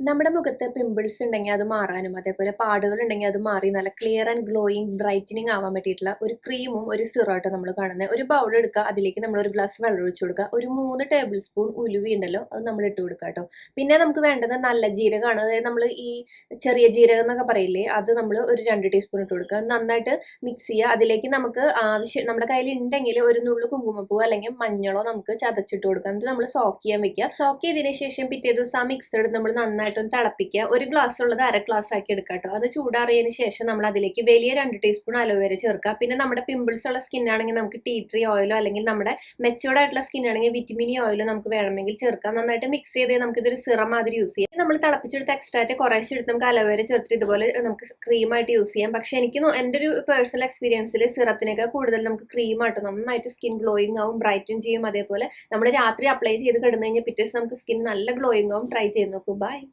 നമ്മുടെ മുഖത്ത് പിമ്പിൾസ് ഉണ്ടെങ്കിൽ അത് മാറാനും അതേപോലെ പാടുകൾ ഉണ്ടെങ്കിൽ അത് മാറി നല്ല ക്ലിയർ ആൻഡ് ഗ്ലോയിങ് ബ്രൈറ്റനിങ് ആവാൻ പറ്റിയിട്ടുള്ള ഒരു ക്രീമും ഒരു സിറായിട്ട് നമ്മൾ കാണുന്നത്. ഒരു ബൗൾ എടുക്കുക, അതിലേക്ക് നമ്മൾ ഒരു ഗ്ലാസ് വെള്ളം ഒഴിച്ചു കൊടുക്കുക, ഒരു 3 ടേബിൾ സ്പൂൺ ഉലുവി ഉണ്ടല്ലോ അത് നമ്മൾ ഇട്ട് കൊടുക്കുക കേട്ടോ. പിന്നെ നമുക്ക് വേണ്ടത് നല്ല ജീരകമാണ്. അതായത് നമ്മൾ ഈ ചെറിയ ജീരകം എന്നൊക്കെ പറയില്ലേ, അത് നമ്മൾ ഒരു 2 ടീസ്പൂൺ ഇട്ട് കൊടുക്കുക. നന്നായിട്ട് മിക്സ് ചെയ്യുക. അതിലേക്ക് നമുക്ക് ആവശ്യം നമ്മുടെ കയ്യിൽ ഉണ്ടെങ്കിൽ ഒരു നുള്ളു കുങ്കുമപ്പൂ അല്ലെങ്കിൽ മഞ്ഞളോ നമുക്ക് ചതച്ചിട്ട് കൊടുക്കുക. എന്നിട്ട് നമ്മൾ സോക്ക് ചെയ്യാൻ വെക്കുക. സോക്ക് ചെയ്തതിന് ശേഷം പിറ്റേ ദിവസം ആ മിക്സ് എടുത്ത് നമ്മൾ നന്നായിട്ടൊന്ന് തിളപ്പിക്കുക. ഒരു ഗ്ലാസ് ഉള്ളത് 1/2 ഗ്ലാസ് ആക്കി എടുക്കുക കേട്ടോ. അത് ചൂടാറിയതിന് ശേഷം നമ്മൾ അതിലേക്ക് വലിയ 2 ടീസ്പൂൺ അലോവേര ചേർക്കുക. പിന്നെ നമ്മുടെ പിമ്പിൾസ് ഉള്ള സ്കിൻ ആണെങ്കിൽ നമുക്ക് ടീ ട്രീ ഓയിലോ അല്ലെങ്കിൽ നമ്മുടെ മെച്ചോർഡ് ആയിട്ടുള്ള സ്കിൻ ആണെങ്കിൽ വിറ്റമിൻ ഇ ഓയിലോ നമുക്ക് വേണമെങ്കിൽ ചേർക്കാം. നന്നായിട്ട് മിക്സ് ചെയ്ത് നമുക്ക് ഇതൊരു സിറം മാതിരി യൂസ് ചെയ്യാം. നമ്മൾ തിളപ്പിച്ചെടുത്ത് എക്സ്ട്രാറ്റ് കുറേശ്ശെ എടുത്ത് നമുക്ക് അലോവേര ചേർത്തിട്ട് ഇതുപോലെ നമുക്ക് ക്രീമായിട്ട് യൂസ് ചെയ്യാം. പക്ഷെ എൻ്റെ ഒരു പേഴ്സണൽ എക്സ്പീരിയൻസിൽ സിറത്തിനേക്കാൾ കൂടുതൽ നമുക്ക് ക്രീമായിട്ട് നന്നായിട്ട് സ്കിൻ ഗ്ലോയിങ് ആവും, ബ്രൈറ്റൻ ചെയ്യും. അതേപോലെ നമ്മൾ രാത്രി അപ്ലൈ ചെയ്ത് കിടന്നു കഴിഞ്ഞാൽ പിറ്റേ ദിവസം നമുക്ക് സ്കിൻ നല്ല ഗ്ലോയിങ് ആവും. ട്രൈ ചെയ്ത് നോക്കൂ. ബൈ.